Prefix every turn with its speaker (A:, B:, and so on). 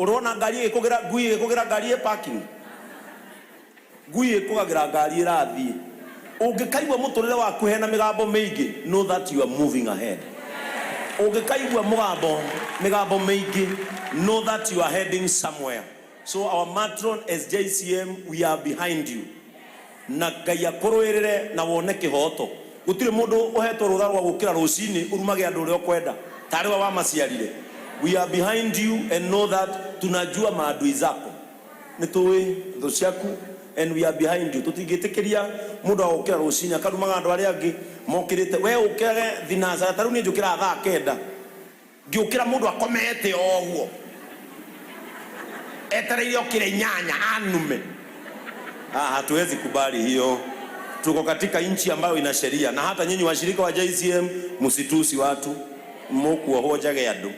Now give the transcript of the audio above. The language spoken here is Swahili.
A: urona ngari ikugira ngui ikugira ngari parking ngui ikugira ngari irathi ungikaigwa muturire waku hena migambo mingi know that you are moving ahead ungikaigwa migambo mingi know that you are heading somewhere. So our matron as JCM, we are behind you na Ngai akorwerere na wone kihoto gutire mundu uhetwo rutha rwa gukira rucini urumage andu uri okwenda tari wa maciarire. We are behind you and know that tunajua maadui zako nitui ndo ciaku and we are behind you. Tutingitikiria mundu agukira rucini akarumaga andu aria angi mokirite we ukire thinacara taru ni njukira thaa 9 ngiukira mundu akomete oguo etereire okire nyanya anume. Hatuwezi kubali hiyo. Tuko katika nchi ambayo ina sheria, na hata nyinyi washirika wa JCM msitusi watu mmokuwa hoja gado.